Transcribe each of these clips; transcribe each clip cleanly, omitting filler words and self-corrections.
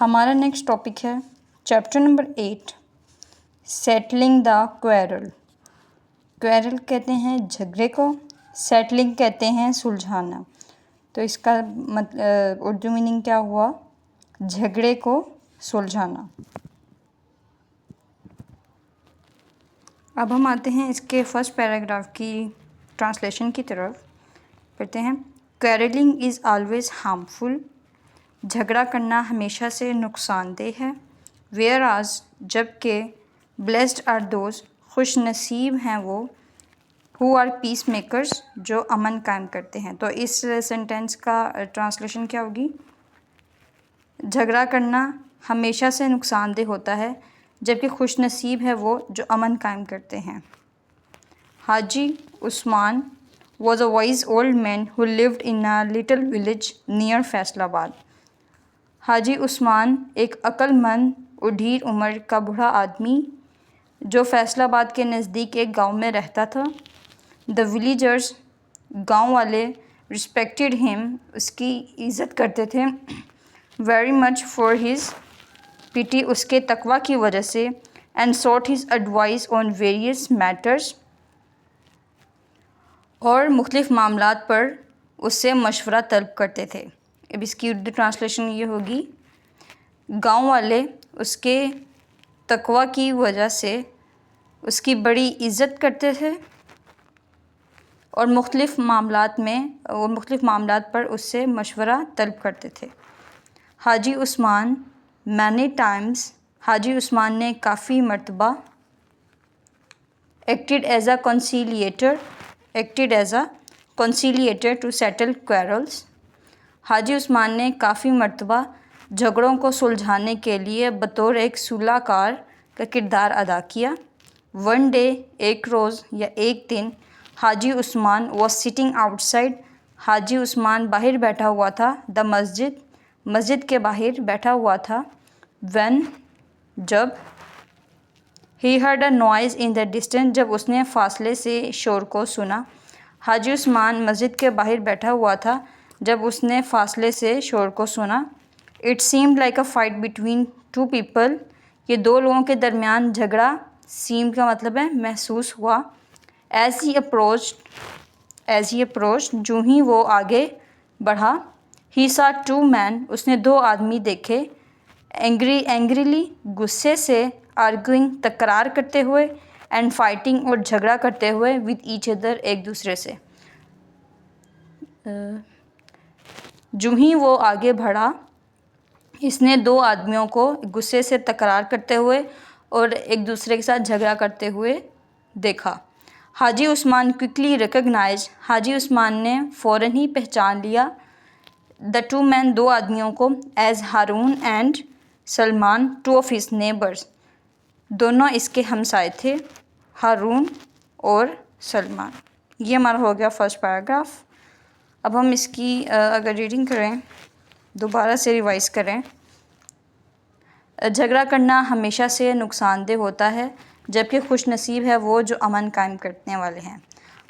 ہمارا next topic ہے chapter number 8 settling دا کوئرل۔ کوئرل کہتے ہیں جھگڑے کو، سیٹلنگ کہتے ہیں سلجھانا۔ تو اس کا اردو میننگ کیا ہوا؟ جھگڑے کو سلجھانا۔ اب ہم آتے ہیں اس کے فرسٹ پیراگراف کی ٹرانسلیشن کی طرف۔ پڑھتے ہیں، کوئرلنگ از آلویز ہارمفل، جھگڑا کرنا ہمیشہ سے نقصان دہ ہے۔ ویئر آز، جبکہ بلیسڈ آر دوز، خوش نصیب ہیں وہ، ہو آر پیس میکرز، جو امن قائم کرتے ہیں۔ تو اس سینٹینس کا ٹرانسلیشن کیا ہوگی؟ جھگڑا کرنا ہمیشہ سے نقصان دہ ہوتا ہے، جبکہ خوش نصیب ہے وہ جو امن قائم کرتے ہیں۔ حاجی عثمان was a wise old man who lived in a little village near Faisal آباد۔ حاجی عثمان ایک عقل مند اڈھیر عمر کا بوڑھا آدمی جو فیصل آباد کے نزدیک ایک گاؤں میں رہتا تھا۔ The villagers، گاؤں والے، respected him، اس کی عزت کرتے تھے، very much for his piety، اس کے تقویٰ کی وجہ سے، and sought his advice on various matters، اور مختلف معاملات پر اس سے مشورہ طلب کرتے تھے۔ اب اس کی اردو ٹرانسلیشن یہ ہوگی، گاؤں والے اس کے تقویٰ کی وجہ سے اس کی بڑی عزت کرتے تھے اور مختلف معاملات پر اس سے مشورہ طلب کرتے تھے۔ حاجی عثمان many times، حاجی عثمان نے کافی مرتبہ acted as a conciliator to settle quarrels، حاجی عثمان نے کافی مرتبہ جھگڑوں کو سلجھانے کے لیے بطور ایک صلح کار کا کردار ادا کیا۔ One day، ایک روز یا ایک دن، حاجی عثمان was sitting outside، حاجی عثمان باہر بیٹھا ہوا تھا، مسجد کے باہر بیٹھا ہوا تھا۔ When، جب، he heard a noise in the distance، جب اس نے فاصلے سے شور کو سنا۔ حاجی عثمان مسجد کے باہر بیٹھا ہوا تھا جب اس نے فاصلے سے شور کو سنا۔ It seemed like a fight between two people، یہ دو لوگوں کے درمیان جھگڑا، seemed کا مطلب ہے محسوس ہوا۔ As he approached، جو ہی وہ آگے بڑھا، he saw two men، اس نے دو آدمی دیکھے، angrily، غصے سے، arguing، تکرار کرتے ہوئے، and fighting، اور جھگڑا کرتے ہوئے، with each other، ایک دوسرے سے۔ جو ہی وہ آگے بڑھا، اس نے دو آدمیوں کو غصے سے تکرار کرتے ہوئے اور ایک دوسرے کے ساتھ جھگڑا کرتے ہوئے دیکھا۔ حاجی عثمان quickly recognized، حاجی عثمان نے فوراً ہی پہچان لیا the two men، دو آدمیوں کو، as Haroon and Salman, two of his neighbors، دونوں اس کے ہمسائے تھے، ہارون اور سلمان۔ یہ ہمارا ہو گیا فرسٹ پیراگراف۔ اب ہم اس کی اگر ریڈنگ کریں، دوبارہ سے ریوائز کریں۔ جھگڑا کرنا ہمیشہ سے نقصان دہ ہوتا ہے، جبکہ خوش نصیب ہے وہ جو امن قائم کرنے والے ہیں۔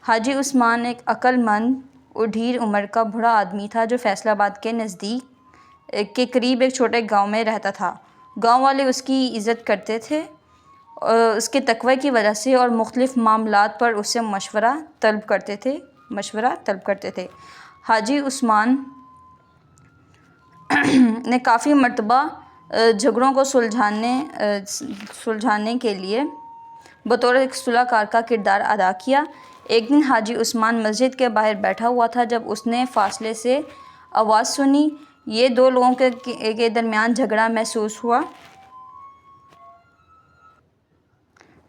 حاجی عثمان ایک عقل مند اڈھیر عمر کا بوڑھا آدمی تھا جو فیصل آباد کے نزدیک کے قریب ایک چھوٹے گاؤں میں رہتا تھا۔ گاؤں والے اس کی عزت کرتے تھے اس کے تقوی کی وجہ سے، اور مختلف معاملات پر اس سے مشورہ طلب کرتے تھے۔ حاجی عثمان نے کافی مرتبہ جھگڑوں کو سلجھانے کے لیے بطور ایک صلح کار کا کردار ادا کیا۔ ایک دن حاجی عثمان مسجد کے باہر بیٹھا ہوا تھا جب اس نے فاصلے سے آواز سنی، یہ دو لوگوں کے درمیان جھگڑا محسوس ہوا۔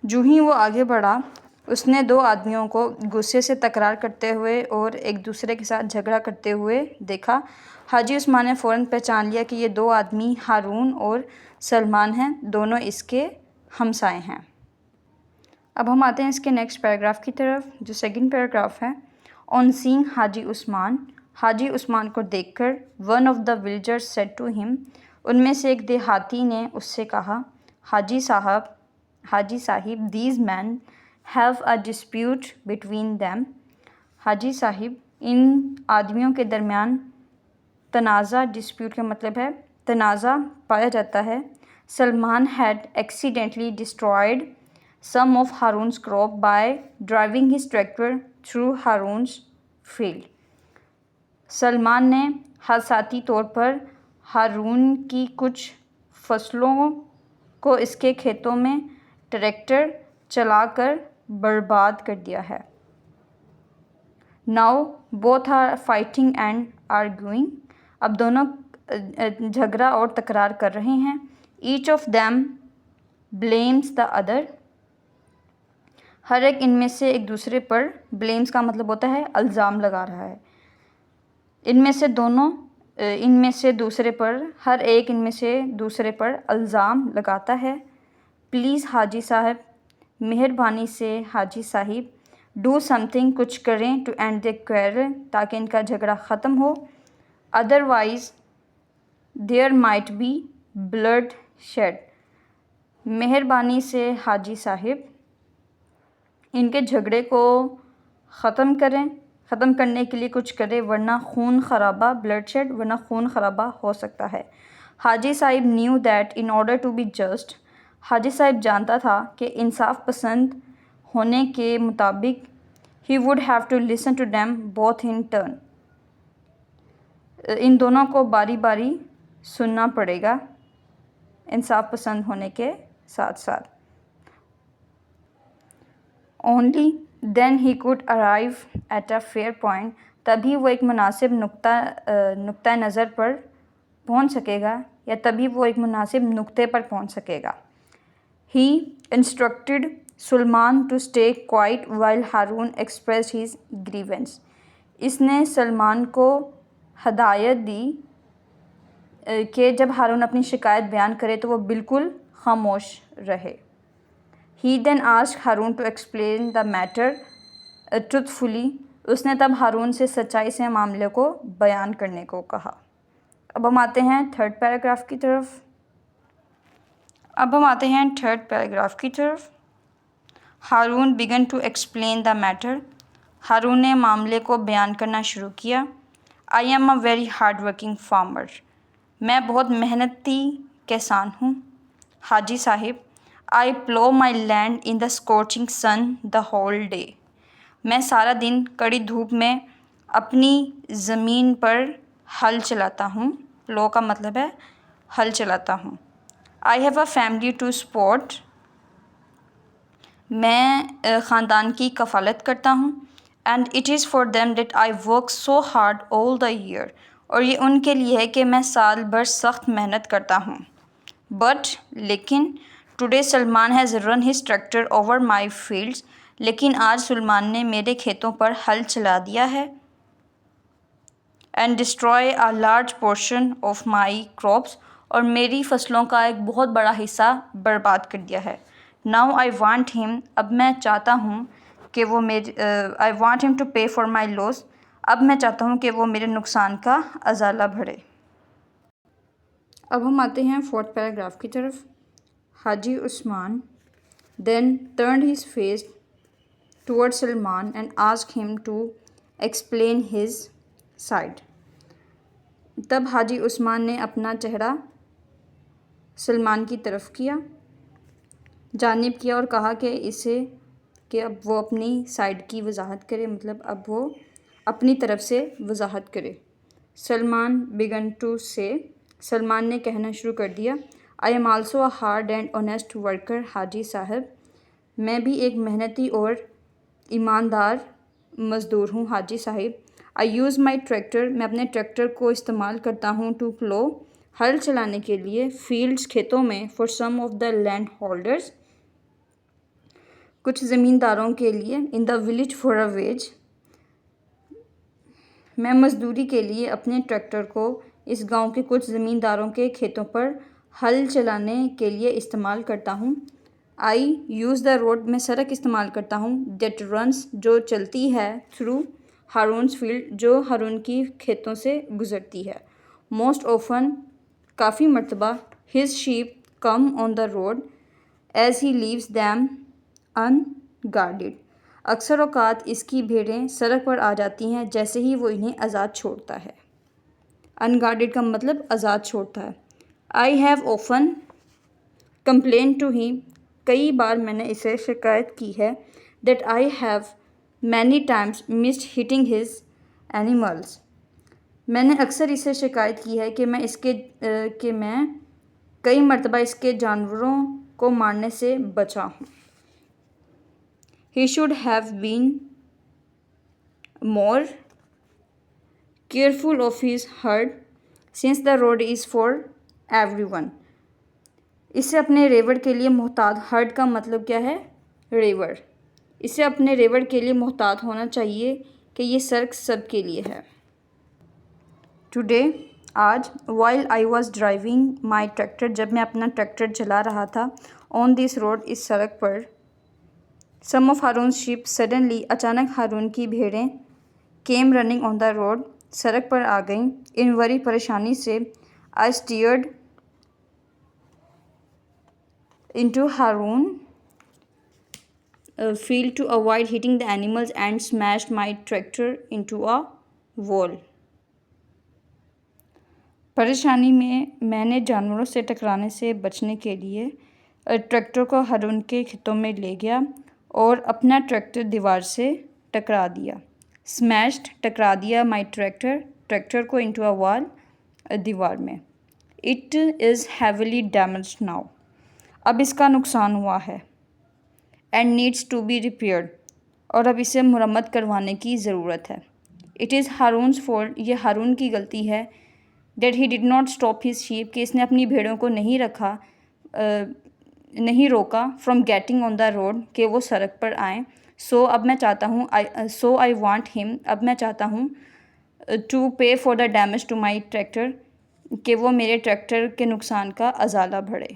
جو ہی وہ آگے بڑھا، اس نے دو آدمیوں کو غصے سے تکرار کرتے ہوئے اور ایک دوسرے کے ساتھ جھگڑا کرتے ہوئے دیکھا۔ حاجی عثمان نے فوراً پہچان لیا کہ یہ دو آدمی ہارون اور سلمان ہیں، دونوں اس کے ہمسائے ہیں۔ اب ہم آتے ہیں اس کے نیکسٹ پیراگراف کی طرف، جو سیکنڈ پیراگراف ہے۔ On seeing حاجی عثمان، حاجی عثمان کو دیکھ کر، one of the villagers said to him، ان میں سے ایک دیہاتی نے اس سے کہا، حاجی صاحب these men have a dispute between them، حاجی صاحب ان آدمیوں کے درمیان تنازع، ڈسپیوٹ کا مطلب ہے تنازع پایا جاتا ہے. Salman had accidentally destroyed some of Harun's crop by driving his tractor through Harun's field. Salman نے حادثاتی طور پر ہارون کی کچھ فصلوں کو اس کے کھیتوں میں ٹریکٹر چلا کر برباد کر دیا ہے. Now both are fighting and arguing. اب دونوں جھگڑا اور تکرار کر رہے ہیں. Each of them blames the other. ہر ایک ان میں سے ایک دوسرے پر، blames کا مطلب ہوتا ہے الزام لگا رہا ہے. ان میں سے دوسرے پر، ہر ایک ان میں سے دوسرے پر الزام لگاتا ہے. پلیز حاجی صاحب، مہربانی سے حاجی صاحب. ڈو سم تھنگ، کچھ کریں. ٹو اینڈ دی quarrel، تاکہ ان کا جھگڑا ختم ہو. Otherwise there might be bloodshed. مہربانی سے حاجی صاحب، ان کے جھگڑے کو ختم کرنے کے لیے کچھ کرے، ورنہ خون خرابہ، بلڈ شیڈ، ورنہ خون خرابہ ہو سکتا ہے. حاجی صاحب knew that in order to be just. حاجی صاحب جانتا تھا کہ انصاف پسند ہونے کے مطابق he would have to listen to them both in turn. ان دونوں کو باری باری سننا پڑے گا، انصاف پسند ہونے کے ساتھ ساتھ. Only then he could arrive at a fair point. تبھی وہ ایک مناسب نقطۂ نظر پر پہنچ سکے گا، یا تبھی وہ ایک مناسب نقطے پر پہنچ سکے گا. He instructed Sulman to stay quiet while Harun expressed his grievance. اس نے سلمان کو ہدایت دی کہ جب ہارون اپنی شکایت بیان کرے تو وہ بالکل خاموش رہے. He then asked Harun to explain the matter truthfully. اس نے تب ہارون سے سچائی سے معاملے کو بیان کرنے کو کہا. اب ہم آتے ہیں تھرڈ پیراگراف کی طرف. Haroon began to explain the matter. Haroon نے معاملے کو بیان کرنا شروع کیا. I am a very hard working farmer. میں بہت محنتی کسان ہوں. حاجی صاحب I plow my land in the scorching sun the whole day. میں سارا دن کڑی دھوپ میں اپنی زمین پر ہل چلاتا ہوں. پلو کا مطلب ہے ہل چلاتا ہوں. I have a family to support. میں خاندان کی کفالت کرتا ہوں. And it is for them that I work so hard all the year. اور یہ ان کے لیے ہے کہ میں سال بھر سخت محنت کرتا ہوں. But لیکن today Salman has run his tractor over my fields. لیکن آج سلمان نے میرے کھیتوں پر ہل چلا دیا ہے. And destroy a large portion of my crops. اور میری فصلوں کا ایک بہت بڑا حصہ برباد کر دیا ہے. Now I want him. اب میں چاہتا ہوں کہ وہ I want him to pay for my loss. اب میں چاہتا ہوں کہ وہ میرے نقصان کا ازالہ بھرے. اب ہم آتے ہیں فورتھ پیراگراف کی طرف. حاجی عثمان then turned his face towards Salman and asked him to explain his side. تب حاجی عثمان نے اپنا چہرہ سلمان کی طرف جانب کیا اور کہا کہ اب وہ اپنی سائڈ کی وضاحت کرے، مطلب اب وہ اپنی طرف سے وضاحت کرے. Salman began to say. Salman نے کہنا شروع کر دیا. I am also a hard and honest worker حاجی صاحب. میں بھی ایک محنتی اور ایماندار مزدور ہوں حاجی صاحب. I use my tractor. میں اپنے ٹریکٹر کو استعمال کرتا ہوں to plow. ہل چلانے کے لیے. fields کھیتوں میں. for some of the land holders. کچھ زمینداروں کے لیے. in the village for a wage. میں مزدوری کے لیے اپنے ٹریکٹر کو اس گاؤں کے کچھ زمینداروں کے کھیتوں پر ہل چلانے کے لیے استعمال کرتا ہوں. I use the road. میں سڑک استعمال کرتا ہوں. that runs. جو چلتی ہے. through Harun's field. جو ہارون کی کھیتوں سے گزرتی ہے. most often. کافی مرتبہ. his sheep come on the road as he leaves them unguarded. اکثر اوقات اس کی بھیڑیں سڑک پر آ جاتی ہیں جیسے ہی وہ انہیں آزاد چھوڑتا ہے. unguarded کا مطلب آزاد چھوڑتا ہے. I have often complained to him. کئی بار میں نے اسے شکایت کی ہے. That I have many times missed hitting his animals. میں نے اکثر اسے شکایت کی ہے کہ میں کئی مرتبہ اس کے جانوروں کو مارنے سے بچا ہوں. He should have been more careful of his herd since the road is for everyone. اسے اپنے ریوڑ کے لیے محتاط. ہرڈ کا مطلب کیا ہے؟ ریوڑ. اسے اپنے ریوڑ کے لیے محتاط ہونا چاہیے کہ یہ سڑک سب کے لیے ہے. ٹوڈے آج while I was driving my tractor جب میں اپنا ٹریکٹر چلا رہا تھا on this road اس سڑک پر some of Harun's sheep suddenly اچانک ہارون کی بھیڑیں came running on the road سڑک پر آ گئیں in worry پریشانی سے I steered into Harun field to avoid hitting the animals and smashed my tractor into a wall. پریشانی میں نے جانوروں سے ٹکرانے سے بچنے کے لیے ٹریکٹر کو ہارون کے کھیتوں میں لے گیا اور اپنا ٹریکٹر دیوار سے ٹکرا دیا. اسمیشڈ ٹکرا دیا مائی ٹریکٹر کو انٹو اے وال دیوار میں. It is heavily damaged now اب اس کا نقصان ہوا ہے. And needs to be repaired اور اب اسے مرمت کروانے کی ضرورت ہے. اٹ از ہارونز فالٹ یہ ہارون کی غلطی ہے. That he did not stop his shape کہ اس نے اپنی بھیڑوں کو نہیں روکا from getting on the road کہ وہ سڑک پر آئیں. سو آئی وانٹ ہم اب میں چاہتا ہوں to pay for the damage to my tractor کہ وہ میرے ٹریکٹر کے نقصان کا ازالہ بھرے.